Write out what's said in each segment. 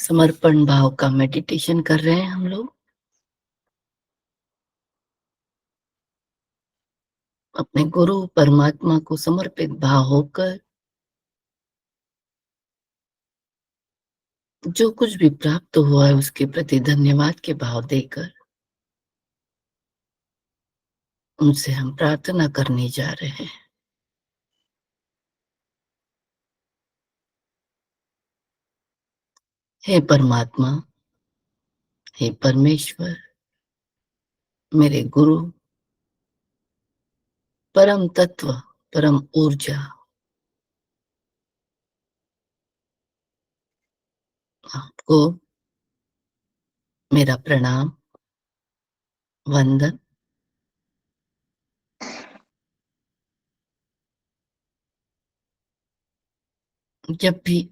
समर्पण भाव का मेडिटेशन कर रहे हैं हम लोग। अपने गुरु परमात्मा को समर्पित भाव होकर जो कुछ भी प्राप्त हुआ है उसके प्रति धन्यवाद के भाव देकर उनसे हम प्रार्थना करने जा रहे हैं। हे परमात्मा, हे परमेश्वर, मेरे गुरु, परम तत्व, परम ऊर्जा, आपको मेरा प्रणाम, वंदन। जब भी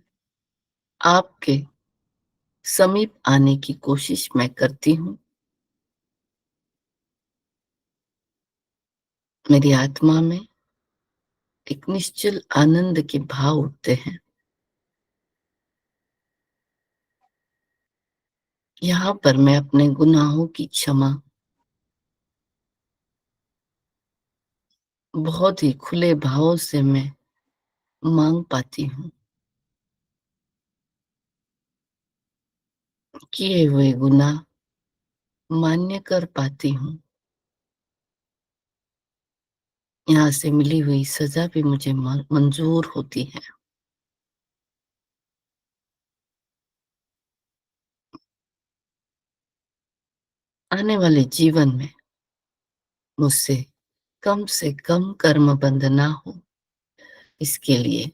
आपके समीप आने की कोशिश मैं करती हूँ, मेरी आत्मा में एक निश्चल आनंद के भाव उठते हैं। यहाँ पर मैं अपने गुनाहों की क्षमा बहुत ही खुले भाव से मैं मांग पाती हूँ। किए हुए गुनाह मान्य कर पाती हूँ। यहाँ से मिली हुई सजा भी मुझे मंजूर होती है। आने वाले जीवन में मुझसे कम से कम कर्म बंध ना हो, इसके लिए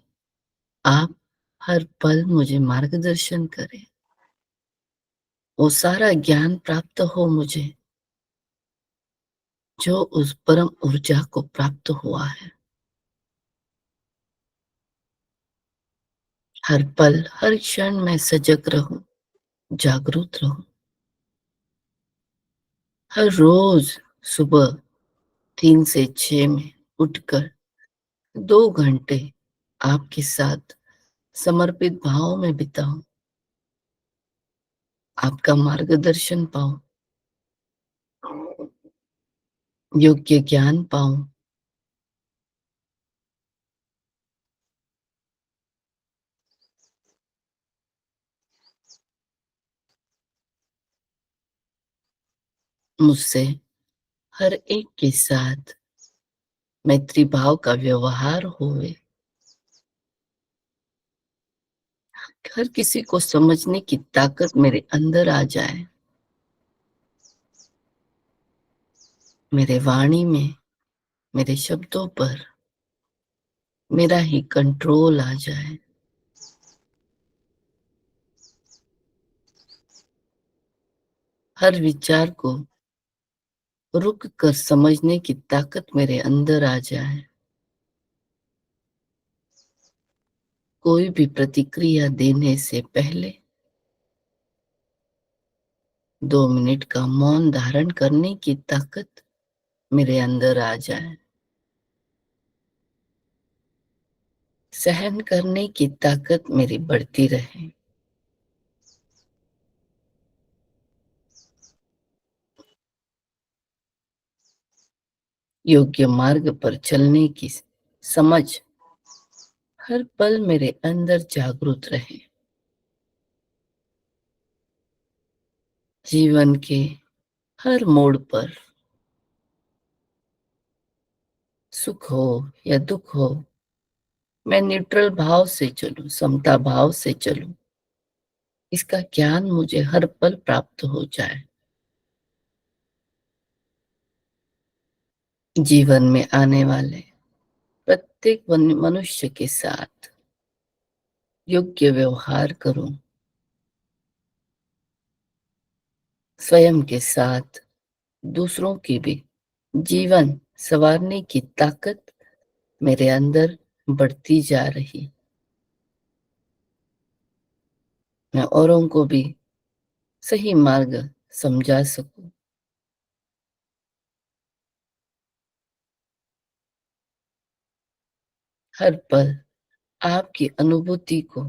आप हर पल मुझे मार्गदर्शन करें। वो सारा ज्ञान प्राप्त हो मुझे जो उस परम ऊर्जा को प्राप्त हुआ है। हर पल हर क्षण मैं सजग रहूं, जागरूक रहूं। हर रोज सुबह 3 से 6 में उठकर 2 घंटे आपके साथ समर्पित भाव में बिताऊं, आपका मार्गदर्शन पाऊं, योग्य ज्ञान पाऊं। मुझसे हर एक के साथ मैत्री भाव का व्यवहार होवे। हर किसी को समझने की ताकत मेरे अंदर आ जाए। मेरे वाणी में, मेरे शब्दों पर मेरा ही कंट्रोल आ जाए। हर विचार को रुक कर समझने की ताकत मेरे अंदर आ जाए। कोई भी प्रतिक्रिया देने से पहले 2 मिनट का मौन धारण करने की ताकत मेरे अंदर आ जाए। सहन करने की ताकत मेरी बढ़ती रहे। योग्य मार्ग पर चलने की समझ हर पल मेरे अंदर जागृत रहे। जीवन के हर मोड़ पर सुख हो या दुख हो, मैं न्यूट्रल भाव से चलूं, समता भाव से चलूं। इसका ज्ञान मुझे हर पल प्राप्त हो जाए। जीवन में आने वाले प्रत्येक मनुष्य के साथ योग्य व्यवहार करूं। स्वयं के साथ दूसरों की भी जीवन संवारने की ताकत मेरे अंदर बढ़ती जा रही। मैं औरों को भी सही मार्ग समझा सकूं। हर पल आपकी अनुभूति को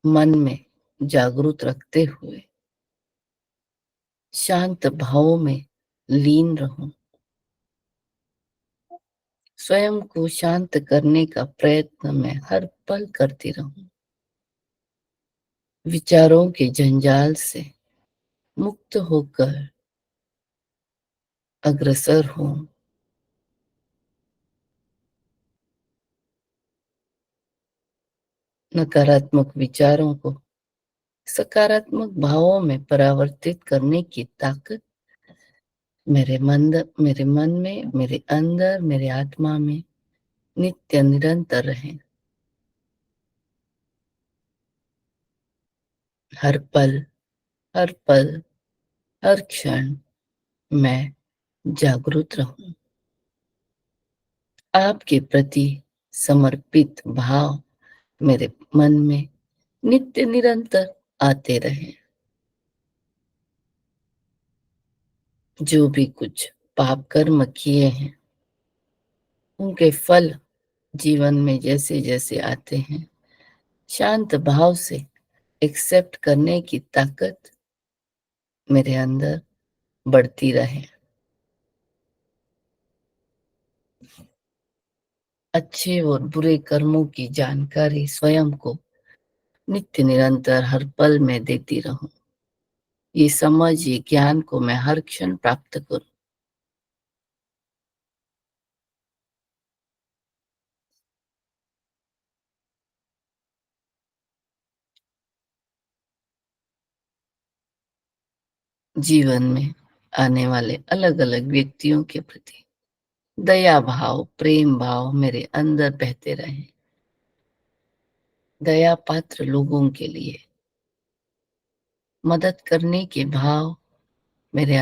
मन में जागरूक रखते हुए शांत भावों में लीन रहूं, स्वयं को शांत करने का प्रयत्न मैं हर पल करती रहूं, विचारों के जंजाल से मुक्त होकर अग्रसर हूं, नकारात्मक विचारों को सकारात्मक भावों में परावर्तित करने की ताकत मेरे मन में, मेरे अंदर, मेरे आत्मा में नित्य निरंतर रहे। हर पल, हर पल, हर क्षण मैं जागरूक रहूं। आपके प्रति समर्पित भाव मेरे मन में नित्य निरंतर आते रहे। जो भी कुछ पाप कर्म किए हैं, उनके फल जीवन में जैसे जैसे आते हैं, शांत भाव से एक्सेप्ट करने की ताकत मेरे अंदर बढ़ती रहे। अच्छे और बुरे कर्मों की जानकारी स्वयं को नित्य निरंतर हर पल में देती रहूं। ये समझ, ये ज्ञान को मैं हर क्षण प्राप्त करूं। जीवन में आने वाले अलग अलग व्यक्तियों के प्रति दया भाव, प्रेम भाव मेरे अंदर बहते रहे। दया पात्र लोगों के लिए मदद करने के भाव मेरे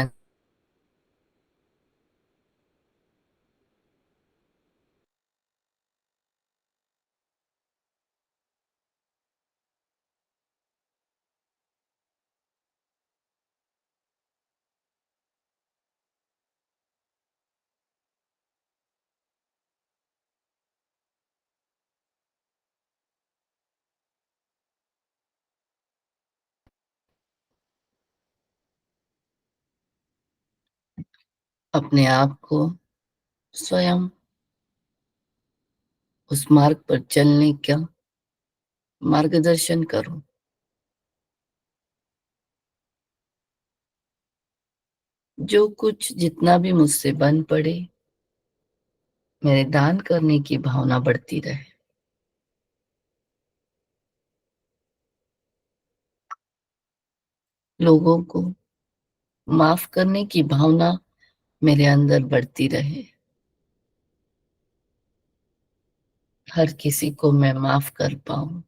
अपने आप को स्वयं उस मार्ग पर चलने का मार्गदर्शन करूं। जो कुछ जितना भी मुझसे बन पड़े, मेरे दान करने की भावना बढ़ती रहे। लोगों को माफ करने की भावना मेरे अंदर बढ़ती रहे। हर किसी को मैं माफ कर पाऊं,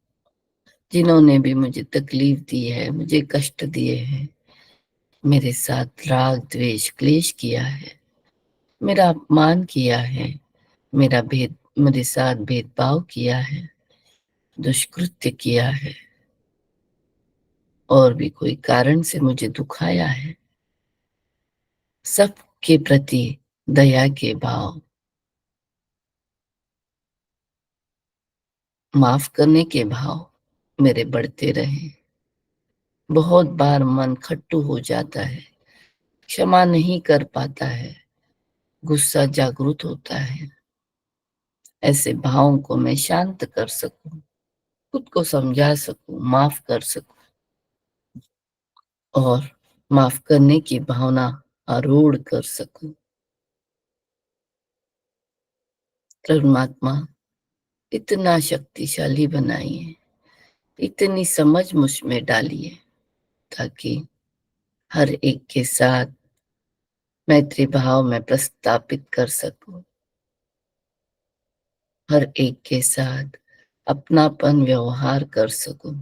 जिन्होंने भी मुझे तकलीफ दी है, मुझे कष्ट दिए हैं, मेरे साथ राग द्वेष क्लेश किया है, मेरा अपमान किया है, मेरे साथ भेदभाव किया है, दुष्कृत्य किया है, और भी कोई कारण से मुझे दुखाया है, सबके प्रति दया के भाव, माफ करने के भाव मेरे बढ़ते रहे। बहुत बार मन खट्टू हो जाता है, क्षमा नहीं कर पाता है, गुस्सा जागृत होता है। ऐसे भावों को मैं शांत कर सकूं, खुद को समझा सकूं, माफ कर सकूं, और माफ करने की भावना आरूढ़ कर सकूं। परमात्मा इतना शक्तिशाली बनाइए, इतनी समझ मुझ में डालिए, ताकि हर एक के साथ मैत्री भाव में प्रस्तापित कर सकूं, हर एक के साथ अपनापन व्यवहार कर सकूं।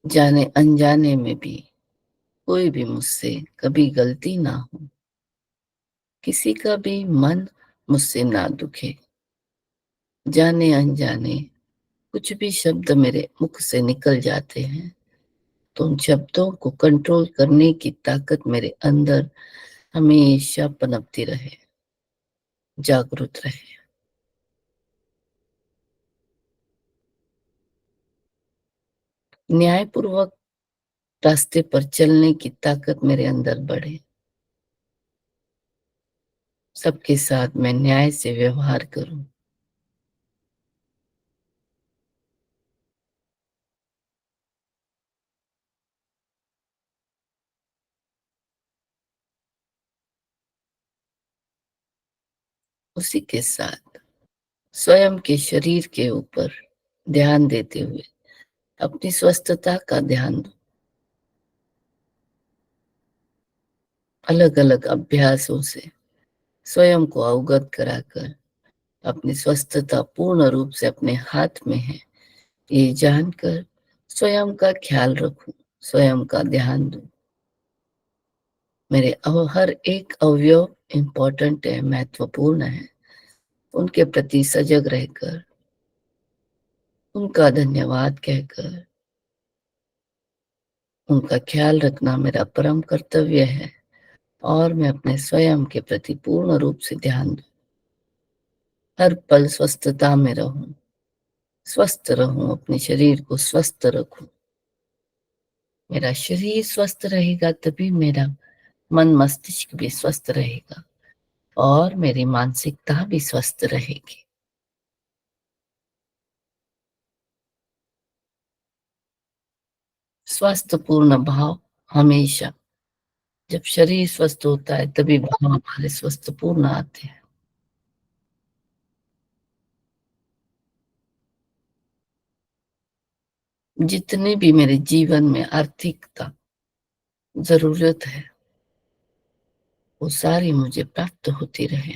जाने अनजाने में भी कोई भी मुझसे कभी गलती ना हो, किसी का भी मन मुझसे ना दुखे। जाने अनजाने कुछ भी शब्द मेरे मुख से निकल जाते हैं, तो उन शब्दों को कंट्रोल करने की ताकत मेरे अंदर हमेशा पनपती रहे, जागरूक रहे। न्यायपूर्वक रास्ते पर चलने की ताकत मेरे अंदर बढ़े। सबके साथ मैं न्याय से व्यवहार करूं। उसी के साथ स्वयं के शरीर के ऊपर ध्यान देते हुए अपनी स्वस्थता का ध्यान दूं। अलग अलग अभ्यासों से स्वयं को अवगत कराकर अपनी स्वस्थता पूर्ण रूप से अपने हाथ में है, ये जानकर स्वयं का ख्याल रखूं, स्वयं का ध्यान दूं। मेरे हर एक अवयव इम्पोर्टेंट है, महत्वपूर्ण है। उनके प्रति सजग रहकर, उनका धन्यवाद कहकर, उनका ख्याल रखना मेरा परम कर्तव्य है और मैं अपने स्वयं के प्रति पूर्ण रूप से ध्यान दूं। हर पल स्वस्थता में रहूं, स्वस्थ रहूं, अपने शरीर को स्वस्थ रखूं। मेरा शरीर स्वस्थ रहेगा तभी मेरा मन मस्तिष्क भी स्वस्थ रहेगा और मेरी मानसिकता भी स्वस्थ रहेगी। स्वस्थपूर्ण भाव हमेशा, जब शरीर स्वस्थ होता है तभी भाव हमारे स्वस्थपूर्ण आते हैं। जितने भी मेरे जीवन में आर्थिकता जरूरत है वो सारी मुझे प्राप्त होती रहे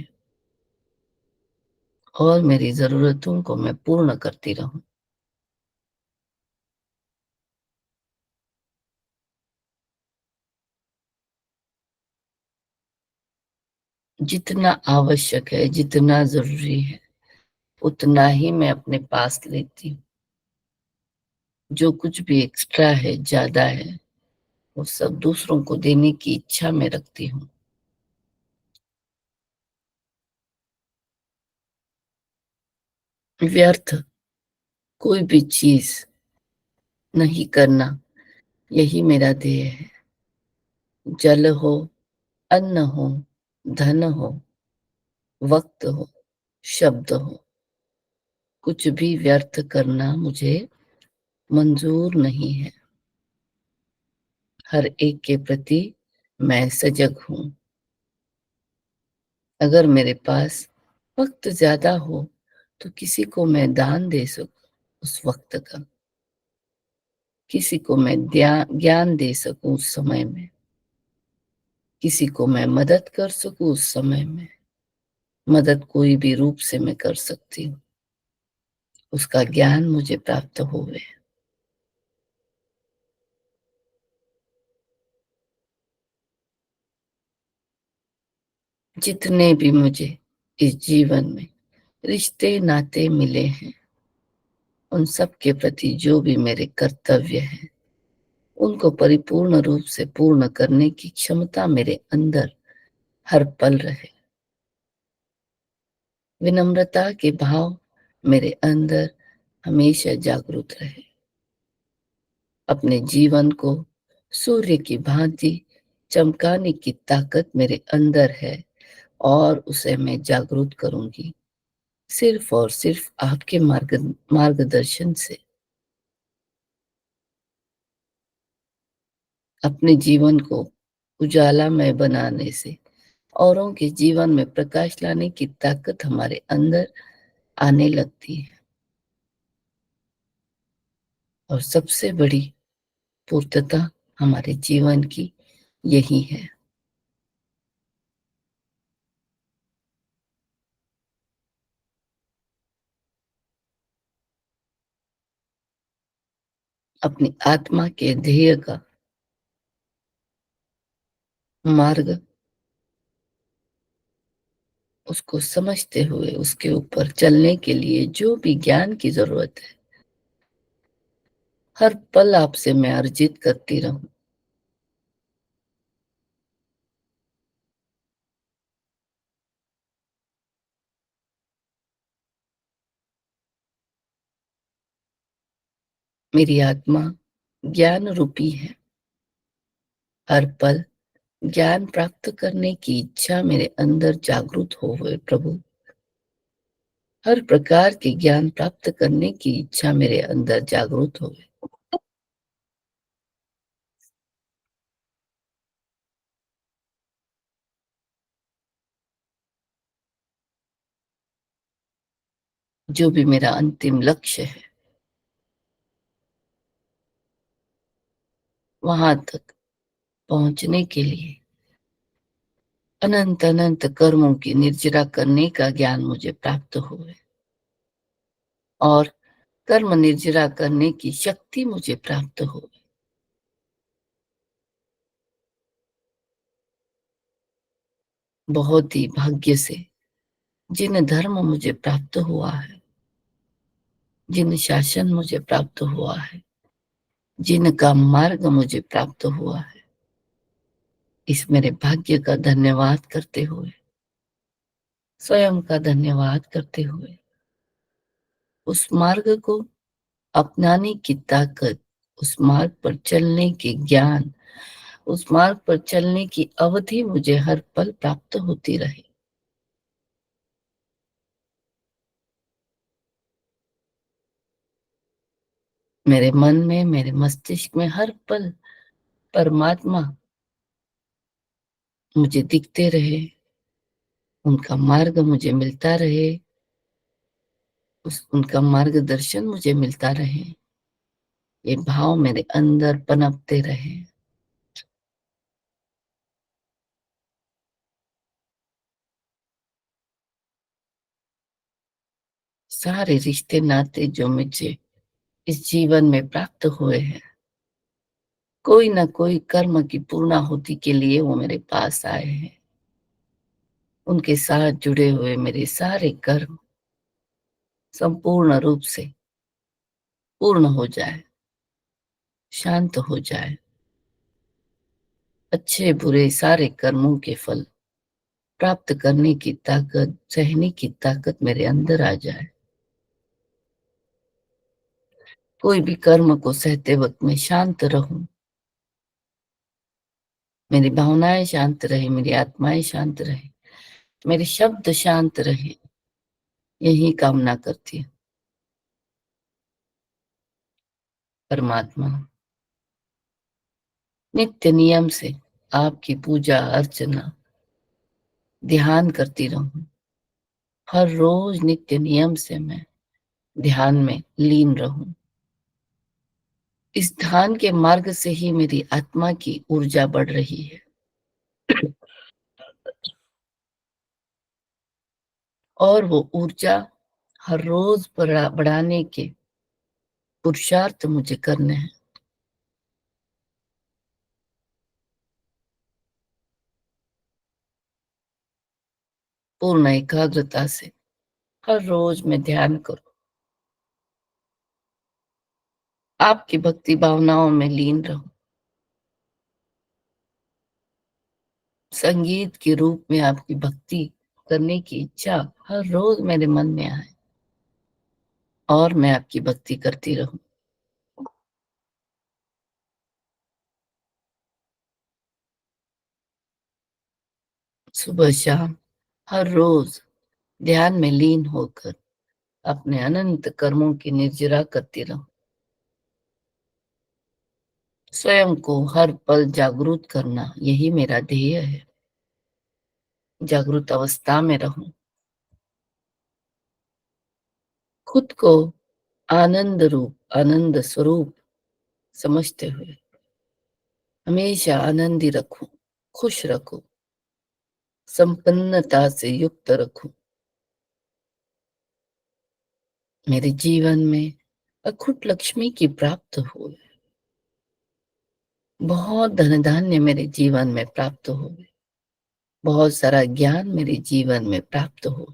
और मेरी जरूरतों को मैं पूर्ण करती रहूं। जितना आवश्यक है, जितना जरूरी है, उतना ही मैं अपने पास लेती हूँ। जो कुछ भी एक्स्ट्रा है, ज्यादा है, वो सब दूसरों को देने की इच्छा में रखती हूँ। व्यर्थ कोई भी चीज नहीं करना, यही मेरा ध्येय है। जल हो, अन्न हो, धन हो, वक्त हो, शब्द हो, कुछ भी व्यर्थ करना मुझे मंजूर नहीं है। हर एक के प्रति मैं सजग हूँ। अगर मेरे पास वक्त ज्यादा हो तो किसी को मैं दान दे सकूं उस वक्त का, किसी को मैं ज्ञान दे सकूं उस समय में, किसी को मैं मदद कर सकूं उस समय में। मदद कोई भी रूप से मैं कर सकती हूँ, उसका ज्ञान मुझे प्राप्त होवे। जितने भी मुझे इस जीवन में रिश्ते नाते मिले हैं, उन सब के प्रति जो भी मेरे कर्तव्य हैं, उनको परिपूर्ण रूप से पूर्ण करने की क्षमता मेरे अंदर हर पल रहे। विनम्रता के भाव मेरे अंदर हमेशा जागृत रहे। अपने जीवन को सूर्य की भांति चमकाने की ताकत मेरे अंदर है और उसे मैं जागरूक करूंगी सिर्फ और सिर्फ आपके मार्गदर्शन से। अपने जीवन को उजालामय बनाने से औरों के जीवन में प्रकाश लाने की ताकत हमारे अंदर आने लगती है और सबसे बड़ी पूर्तता हमारे जीवन की यही है। अपनी आत्मा के ध्येय का मार्ग, उसको समझते हुए उसके ऊपर चलने के लिए जो भी ज्ञान की जरूरत है, हर पल आपसे मैं अर्जित करती रहूं। मेरी आत्मा ज्ञान रूपी है। हर पल ज्ञान प्राप्त करने की इच्छा मेरे अंदर जागृत हो प्रभु। हर प्रकार के ज्ञान प्राप्त करने की इच्छा मेरे अंदर जागृत हो। जो भी मेरा अंतिम लक्ष्य है, वहां तक पहुंचने के लिए अनंत अनंत कर्मों की निर्जरा करने का ज्ञान मुझे प्राप्त हो और कर्म निर्जरा करने की शक्ति मुझे प्राप्त हो। बहुत ही भाग्य से जिन धर्म मुझे प्राप्त हुआ है, जिन शासन मुझे प्राप्त हुआ है, जिनका मार्ग मुझे प्राप्त हुआ है, इस मेरे भाग्य का धन्यवाद करते हुए, स्वयं का धन्यवाद करते हुए, उस मार्ग को अपनाने की ताकत, उस मार्ग पर चलने के ज्ञान, उस मार्ग पर चलने की अवधि मुझे हर पल प्राप्त होती रहे। मेरे मन में, मेरे मस्तिष्क में हर पल परमात्मा मुझे दिखते रहे, उनका मार्ग मुझे मिलता रहे, उस उनका मार्गदर्शन मुझे मिलता रहे, ये भाव मेरे अंदर पनपते रहे। सारे रिश्ते नाते जो मुझे इस जीवन में प्राप्त हुए हैं, कोई ना कोई कर्म की पूर्णाहुति के लिए वो मेरे पास आए हैं। उनके साथ जुड़े हुए मेरे सारे कर्म संपूर्ण रूप से पूर्ण हो जाए, शांत हो जाए, अच्छे बुरे सारे कर्मों के फल प्राप्त करने की ताकत, सहने की ताकत मेरे अंदर आ जाए। कोई भी कर्म को सहते वक्त मैं शांत रहूं, मेरी भावनाएं शांत रहे, मेरी आत्माएं शांत रहे, मेरे शब्द शांत रहे, यही कामना करती हूँ। परमात्मा नित्य नियम से आपकी पूजा अर्चना ध्यान करती रहूं। हर रोज नित्य नियम से मैं ध्यान में लीन रहूं। इस ध्यान के मार्ग से ही मेरी आत्मा की ऊर्जा बढ़ रही है और वो ऊर्जा हर रोज बढ़ाने के पुरुषार्थ मुझे करने हैं। पूर्ण एकाग्रता से हर रोज मैं ध्यान करूं, आपकी भक्ति भावनाओं में लीन रहूं, संगीत के रूप में आपकी भक्ति करने की इच्छा हर रोज मेरे मन में आए और मैं आपकी भक्ति करती रहूं। सुबह शाम हर रोज ध्यान में लीन होकर अपने अनंत कर्मों की निर्जरा करती रहूं। स्वयं को हर पल जागरूक करना यही मेरा ध्येय है। जागरूक अवस्था में रहूं, खुद को आनंद रूप, आनंद स्वरूप समझते हुए हमेशा आनंदी रखूं, खुश रखूं, संपन्नता से युक्त रखूं। मेरे जीवन में अखुट लक्ष्मी की प्राप्त हो, बहुत धन धान्य मेरे जीवन में प्राप्त हो, बहुत सारा ज्ञान मेरे जीवन में प्राप्त हो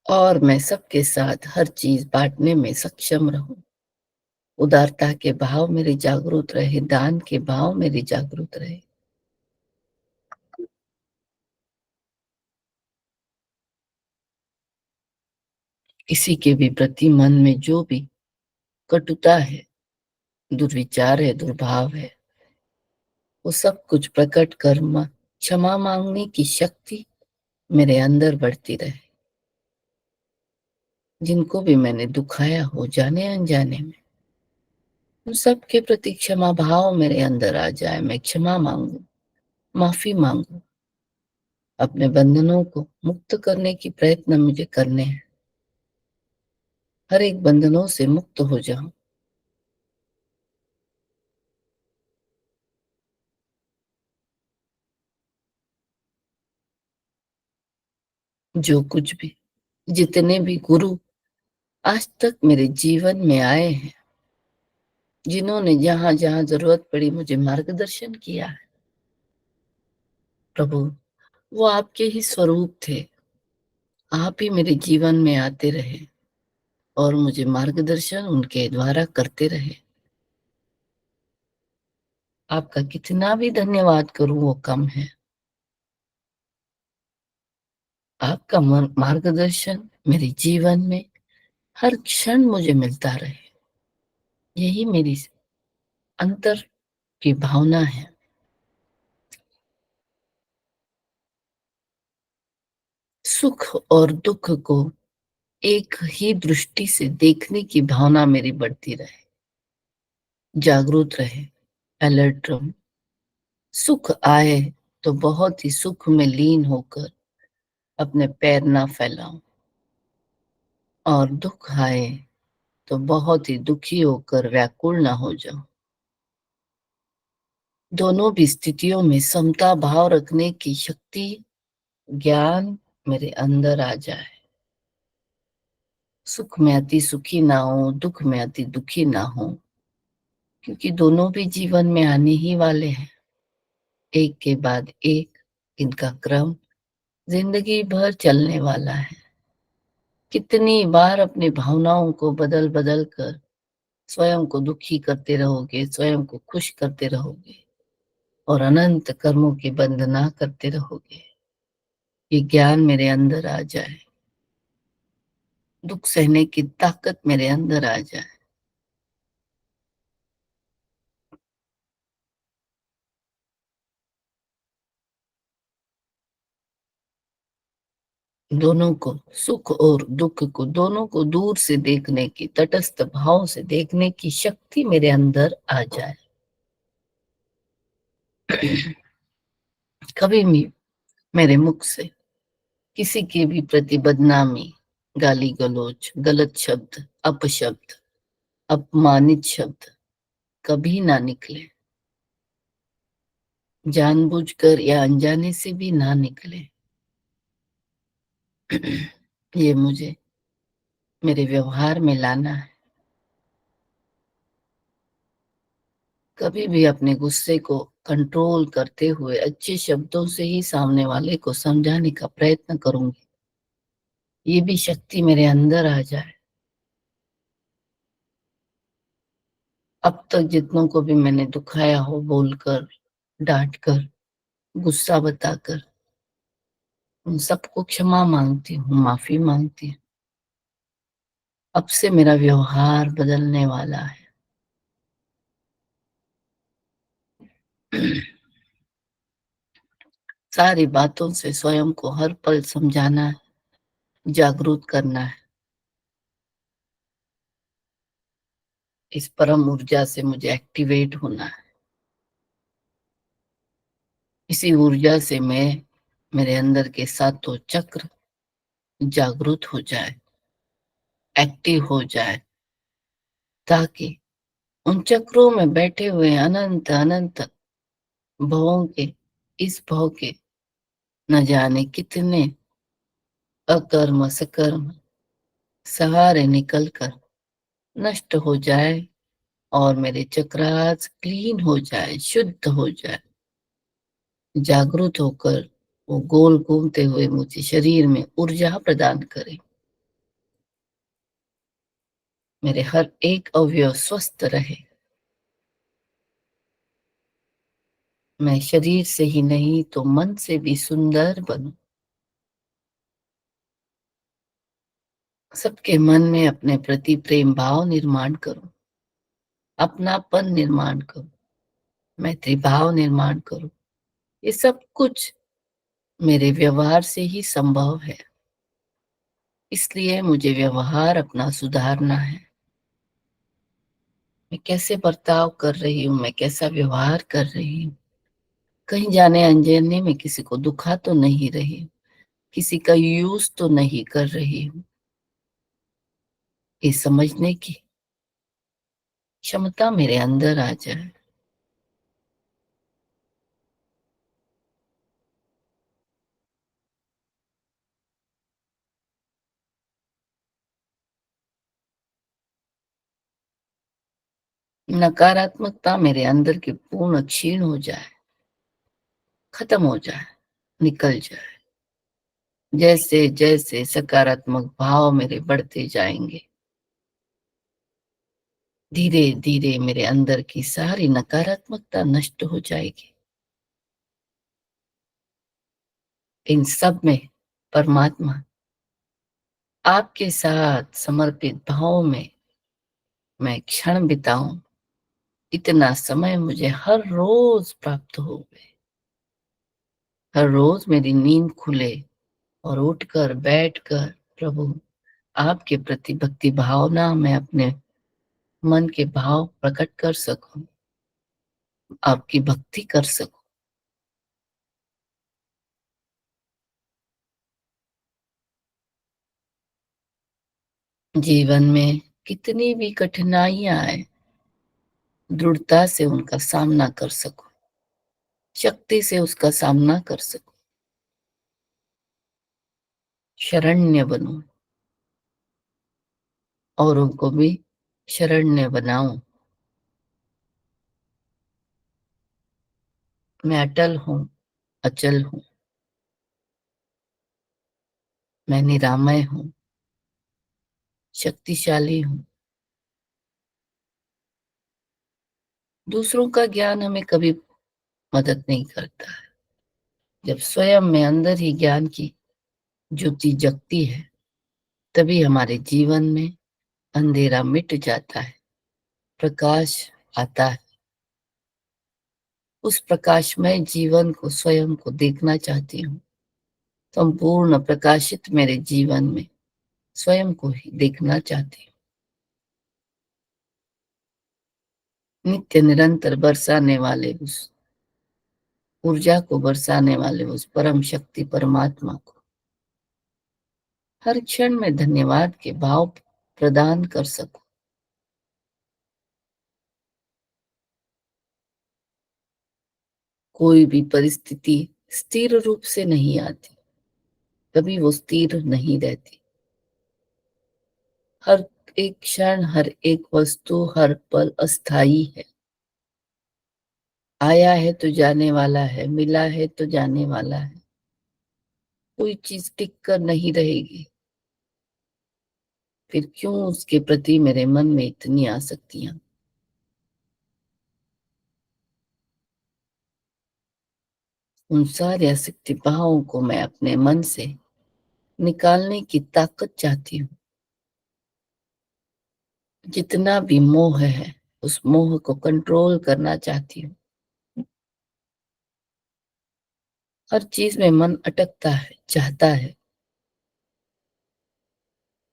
और मैं सबके साथ हर चीज बांटने में सक्षम रहूं। उदारता के भाव मेरे जागृत रहे, दान के भाव मेरे जागृत रहे। किसी के भी प्रति मन में जो भी कटुता है, दुर्विचार है, दुर्भाव है, वो सब कुछ प्रकट कर क्षमा मांगने की शक्ति मेरे अंदर बढ़ती रहे। जिनको भी मैंने दुखाया हो जाने अनजाने में, उन सब के प्रति क्षमा भाव मेरे अंदर आ जाए। मैं क्षमा मांगू, माफी मांगू, अपने बंधनों को मुक्त करने की प्रयत्न मुझे करने हैं। हर एक बंधनों से मुक्त हो जाऊं। जो कुछ भी, जितने भी गुरु आज तक मेरे जीवन में आए हैं, जिन्होंने जहां जहां जरूरत पड़ी मुझे मार्गदर्शन किया है, प्रभु, वो आपके ही स्वरूप थे। आप ही मेरे जीवन में आते रहे और मुझे मार्गदर्शन उनके द्वारा करते रहे। आपका कितना भी धन्यवाद करूं वो कम है। आपका मार्गदर्शन मेरे जीवन में हर क्षण मुझे मिलता रहे, यही मेरी अंतर की भावना है। सुख और दुख को एक ही दृष्टि से देखने की भावना मेरी बढ़ती रहे, जागरूक रहे, अलर्ट रहूं। सुख आए तो बहुत ही सुख में लीन होकर अपने पैर ना फैलाऊं, और दुख आए तो बहुत ही दुखी होकर व्याकुल ना हो जाऊं। दोनों भी स्थितियों में समता भाव रखने की शक्ति, ज्ञान मेरे अंदर आ जाए। सुख में अति सुखी ना हो, दुख में अति दुखी ना हो, क्योंकि दोनों भी जीवन में आने ही वाले हैं, एक के बाद एक। इनका क्रम जिंदगी भर चलने वाला है। कितनी बार अपनी भावनाओं को बदल बदल कर स्वयं को दुखी करते रहोगे, स्वयं को खुश करते रहोगे और अनंत कर्मों की बंधना करते रहोगे। ये ज्ञान मेरे अंदर आ जाए, दुख सहने की ताकत मेरे अंदर आ जाए। दोनों को, सुख और दुख को, दोनों को दूर से देखने की, तटस्थ भाव से देखने की शक्ति मेरे अंदर आ जाए। कभी भी मेरे मुख से किसी के भी प्रति बदनामी, गाली गलौज, गलत शब्द, अपशब्द, अपमानित शब्द कभी ना निकले, जानबूझकर या अनजाने से भी ना निकले। ये मुझे मेरे व्यवहार में लाना है। कभी भी अपने गुस्से को कंट्रोल करते हुए अच्छे शब्दों से ही सामने वाले को समझाने का प्रयत्न करूंगी। ये भी शक्ति मेरे अंदर आ जाए। अब तक जितनों को भी मैंने दुखाया हो, बोलकर, डांट कर, गुस्सा बताकर, उन सबको क्षमा मांगती हूँ, माफी मांगती हूँ। अब से मेरा व्यवहार बदलने वाला है। सारी बातों से स्वयं को हर पल समझाना है, जागरूक करना है। इस परम ऊर्जा से मुझे एक्टिवेट होना है। इसी ऊर्जा से मैं, मेरे अंदर के सातों चक्र जागरूक हो जाए, एक्टिव हो जाए, ताकि उन चक्रों में बैठे हुए अनंत अनंत भवों के, इस भव के न जाने कितने अकर्म सकर्म सहारे निकलकर नष्ट हो जाए और मेरे चक्रास क्लीन हो जाए, शुद्ध हो जाए, जागरूक होकर वो गोल घूमते हुए मुझे शरीर में ऊर्जा प्रदान करे। मेरे हर एक अवयव स्वस्थ रहे। मैं शरीर से ही नहीं तो मन से भी सुंदर बनूं। सबके मन में अपने प्रति प्रेम भाव निर्माण करूं। अपनापन निर्माण करूँ, मैत्री भाव निर्माण करूँ। ये सब कुछ मेरे व्यवहार से ही संभव है। इसलिए मुझे व्यवहार अपना सुधारना है। मैं कैसे बर्ताव कर रही हूँ, मैं कैसा व्यवहार कर रही हूँ। कहीं जाने अनजाने में किसी को दुखा तो नहीं रही हूँ, किसी का यूज़ तो नहीं कर रही हूँ। ये समझने की क्षमता मेरे अंदर आ जाए। नकारात्मकता मेरे अंदर की पूर्ण क्षीण हो जाए, खत्म हो जाए, निकल जाए। जैसे जैसे सकारात्मक भाव मेरे बढ़ते जाएंगे, धीरे धीरे मेरे अंदर की सारी नकारात्मकता नष्ट हो जाएगी। इन सब में परमात्मा आपके साथ समर्पित भाव में मैं क्षण बिताऊं, इतना समय मुझे हर रोज प्राप्त हो गए। हर रोज मेरी नींद खुले और उठकर बैठकर प्रभु आपके प्रति भक्ति भावना में अपने मन के भाव प्रकट कर सकूं, आपकी भक्ति कर सकूं। जीवन में कितनी भी कठिनाइयां आए, दृढ़ता से उनका सामना कर सकूं, शक्ति से उसका सामना कर सकूं, शरण्य बनूं, औरों को भी शरण्य बनाऊं। मैं अटल हूं, अचल हूं, मैं निरामय हूं, शक्तिशाली हूं। दूसरों का ज्ञान हमें कभी मदद नहीं करता है। जब स्वयं में अंदर ही ज्ञान की ज्योति जगती है, तभी हमारे जीवन में अंधेरा मिट जाता है, प्रकाश आता है। उस प्रकाशमय जीवन को स्वयं को देखना चाहती हूँ। संपूर्ण प्रकाशित मेरे जीवन में स्वयं को ही देखना चाहती हूँ। नित्य निरंतर बरसाने वाले उस ऊर्जा को, बरसाने वाले उस परम शक्ति परमात्मा को हर क्षण में धन्यवाद के भाव प्रदान कर सकूं। कोई भी परिस्थिति स्थिर रूप से नहीं आती, कभी वो स्थिर नहीं रहती। हर एक क्षण, हर एक वस्तु, हर पल अस्थाई है। आया है तो जाने वाला है, मिला है तो जाने वाला है। कोई चीज टिक कर नहीं रहेगी। फिर क्यों उसके प्रति मेरे मन में इतनी आसक्तियां। उन सारे आसक्ति भावों को मैं अपने मन से निकालने की ताकत चाहती हूँ। जितना भी मोह है, उस मोह को कंट्रोल करना चाहती हूँ। हर चीज में मन अटकता है, चाहता है,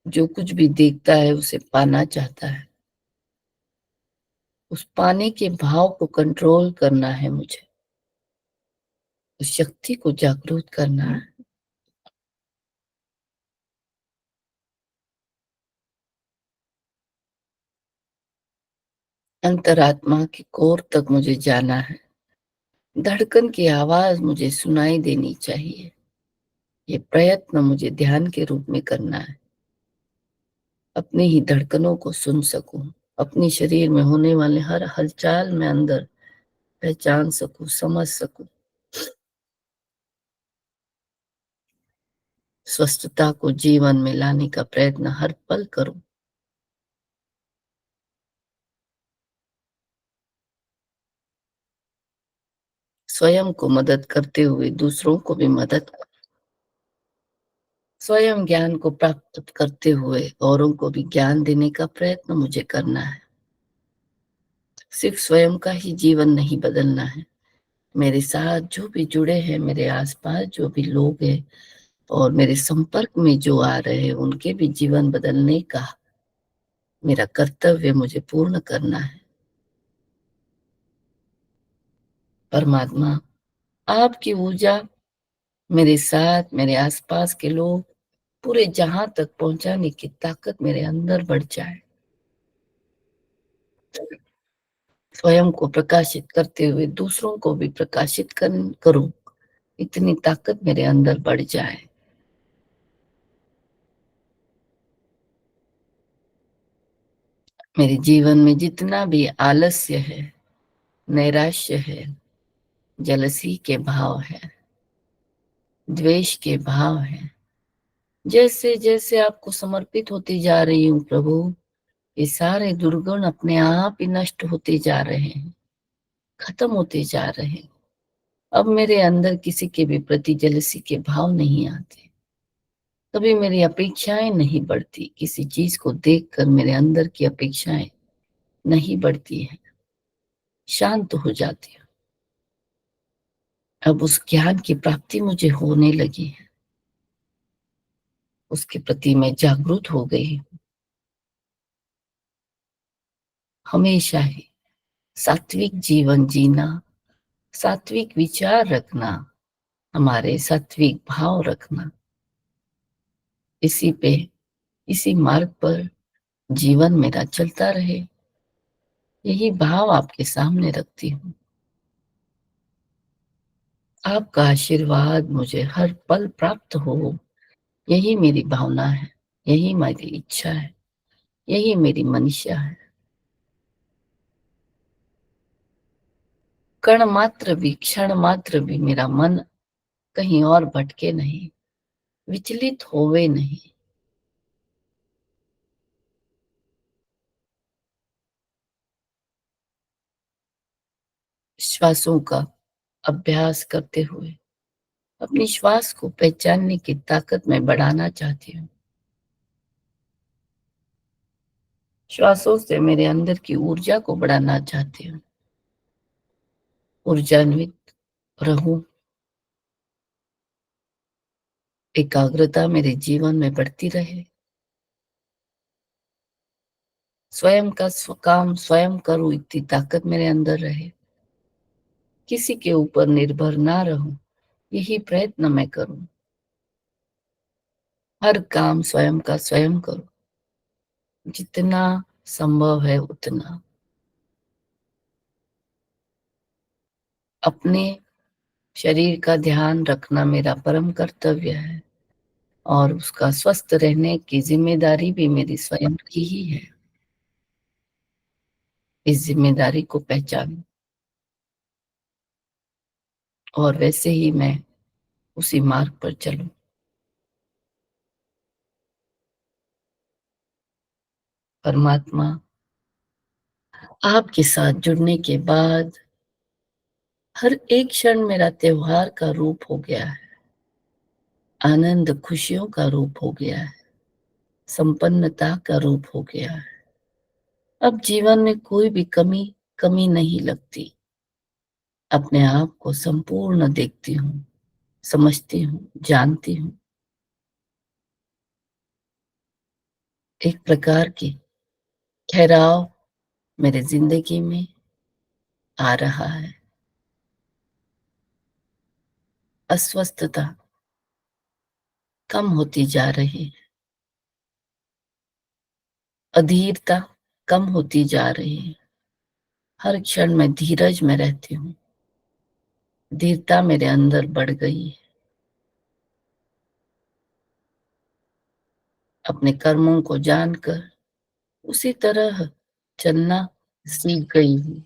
जो कुछ भी देखता है उसे पाना चाहता है। उस पाने के भाव को कंट्रोल करना है मुझे, उस शक्ति को जागरूक करना है। अंतरात्मा की कोर तक मुझे जाना है। धड़कन की आवाज मुझे सुनाई देनी चाहिए। ये प्रयत्न मुझे ध्यान के रूप में करना है। अपनी ही धड़कनों को सुन सकूं, अपनी शरीर में होने वाले हर हलचल में अंदर पहचान सकूं, समझ सकूं। स्वस्थता को जीवन में लाने का प्रयत्न हर पल करूं। स्वयं को मदद करते हुए दूसरों को भी मदद करूं। स्वयं ज्ञान को प्राप्त करते हुए औरों को भी ज्ञान देने का प्रयत्न मुझे करना है। सिर्फ स्वयं का ही जीवन नहीं बदलना है, मेरे साथ जो भी जुड़े हैं, मेरे आसपास जो भी लोग हैं और मेरे संपर्क में जो आ रहे हैं, उनके भी जीवन बदलने का मेरा कर्तव्य मुझे पूर्ण करना है। परमात्मा, आपकी ऊर्जा मेरे साथ, मेरे आसपास के लोग, पूरे जहां तक पहुंचाने की ताकत मेरे अंदर बढ़ जाए। स्वयं को प्रकाशित करते हुए दूसरों को भी प्रकाशित करूं, इतनी ताकत मेरे अंदर बढ़ जाए। मेरे जीवन में जितना भी आलस्य है, नैराश्य है, जलसी के भाव है, द्वेष के भाव है, जैसे जैसे आपको समर्पित होती जा रही हूँ प्रभु, ये सारे दुर्गुण अपने आप ही नष्ट होते जा रहे हैं, खत्म होते जा रहे हैं। अब मेरे अंदर किसी के भी प्रति जलसी के भाव नहीं आते। कभी मेरी अपेक्षाएं नहीं बढ़ती, किसी चीज को देखकर मेरे अंदर की अपेक्षाएं नहीं बढ़ती है, शांत हो जाती है। अब उस ज्ञान की प्राप्ति मुझे होने लगी है, उसके प्रति मैं जागरूक हो गई हूँ। हमेशा ही सात्विक जीवन जीना, सात्विक विचार रखना, हमारे सात्विक भाव रखना, इसी पे, इसी मार्ग पर जीवन मेरा चलता रहे, यही भाव आपके सामने रखती हूँ। आपका आशीर्वाद मुझे हर पल प्राप्त हो, यही मेरी भावना है, यही मेरी इच्छा है, यही मेरी मनीषा है। कण मात्र भी, क्षण मात्र भी मेरा मन कहीं और भटके नहीं, विचलित होवे नहीं। श्वासों का अभ्यास करते हुए अपनी श्वास को पहचानने की ताकत मैं बढ़ाना चाहती हूँ। श्वासों से मेरे अंदर की ऊर्जा को बढ़ाना चाहती हूँ। ऊर्जान्वित रहूं, एकाग्रता मेरे जीवन में बढ़ती रहे, स्वयं का काम स्वयं करूं, इतनी ताकत मेरे अंदर रहे, किसी के ऊपर निर्भर ना रहूं, यही प्रयत्न मैं करूं। हर काम स्वयं का स्वयं करूं, जितना संभव है उतना। अपने शरीर का ध्यान रखना मेरा परम कर्तव्य है और उसका स्वस्थ रहने की जिम्मेदारी भी मेरी स्वयं की ही है। इस जिम्मेदारी को पहचानूं और वैसे ही मैं उसी मार्ग पर चलूं। परमात्मा, आपके साथ जुड़ने के बाद हर एक क्षण मेरा त्योहार का रूप हो गया है, आनंद खुशियों का रूप हो गया है, संपन्नता का रूप हो गया है। अब जीवन में कोई भी कमी कमी नहीं लगती। अपने आप को संपूर्ण देखती हूँ, समझती हूँ, जानती हूँ। एक प्रकार की ठहराव मेरे जिंदगी में आ रहा है। अस्वस्थता कम होती जा रही है, अधीरता कम होती जा रही है। हर क्षण में धीरज में रहती हूँ, धीरता मेरे अंदर बढ़ गई है। अपने कर्मों को जानकर उसी तरह चलना सीख गई हूँ।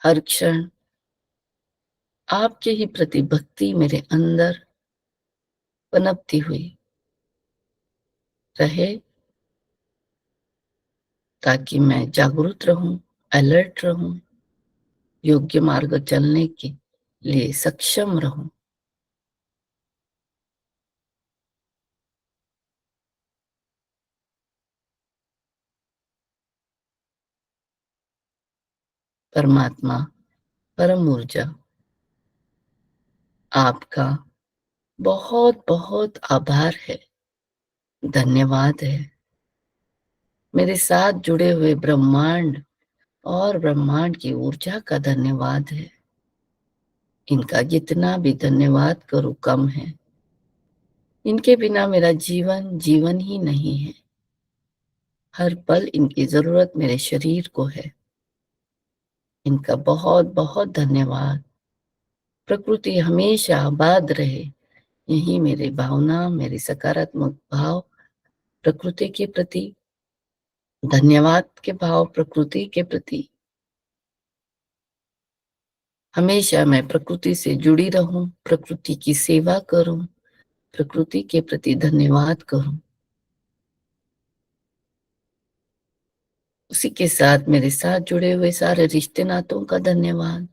हर क्षण आपके ही प्रति भक्ति मेरे अंदर पनपती हुई रहे, ताकि मैं जागरूक रहूं, अलर्ट रहूं, योग्य मार्ग चलने के लिए सक्षम रहूं। परमात्मा, परम ऊर्जा, आपका बहुत बहुत आभार है, धन्यवाद है। मेरे साथ जुड़े हुए ब्रह्मांड और ब्रह्मांड की ऊर्जा का धन्यवाद है। इनका जितना भी धन्यवाद करूं कम है। इनके बिना मेरा जीवन जीवन ही नहीं है। हर पल इनकी जरूरत मेरे शरीर को है। इनका बहुत बहुत धन्यवाद। प्रकृति हमेशा आबाद रहे, यही मेरी भावना, मेरी सकारात्मक भाव प्रकृति के प्रति, धन्यवाद के भाव प्रकृति के प्रति। हमेशा मैं प्रकृति से जुड़ी रहूं, प्रकृति की सेवा करूं, प्रकृति के प्रति धन्यवाद करूं। उसी के साथ मेरे साथ जुड़े हुए सारे रिश्ते नातों का धन्यवाद।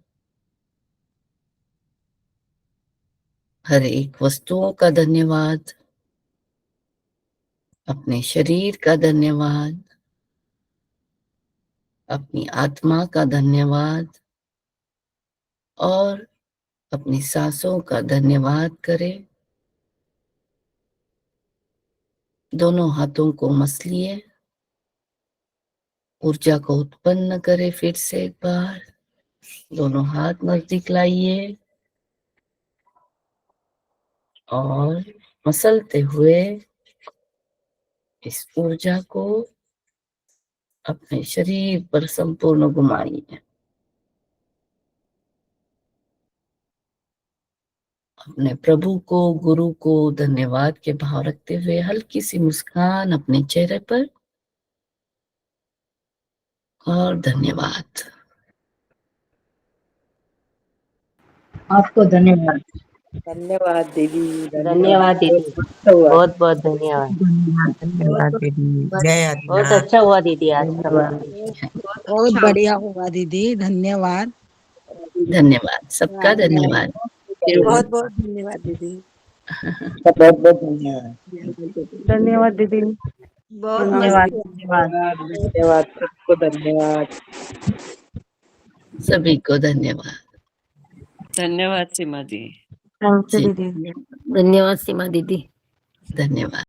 हर एक वस्तुओं का धन्यवाद। अपने शरीर का धन्यवाद। अपनी आत्मा का धन्यवाद और अपनी सांसों का धन्यवाद करें। दोनों हाथों को मसलिए, ऊर्जा को उत्पन्न करें। फिर से एक बार दोनों हाथ नजदीक लाइए और मसलते हुए इस ऊर्जा को अपने शरीर पर संपूर्ण घुमाइए। अपने प्रभु को, गुरु को धन्यवाद के भाव रखते हुए हल्की सी मुस्कान अपने चेहरे पर और धन्यवाद। आपको धन्यवाद। धन्यवाद दीदी, धन्यवाद दीदी, बहुत बहुत धन्यवाद। धन्यवाद दीदी। जय बहुत आदिनाथ। अच्छा हुआ दीदी आज का धन्यवाद। बहुत बढ़िया हुआ दीदी, धन्यवाद। धन्यवाद, सबका धन्यवाद। बहुत बहुत धन्यवाद दीदी। बहुत बहुत धन्यवाद। धन्यवाद दीदी। बहुत धन्यवाद धन्यवाद। धन्यवाद सबको धन्यवाद। सभी को धन्यवाद। धन्यवाद सीमा जी। थैंक यू जी, दीदी। धन्यवाद सीमा दीदी। धन्यवाद।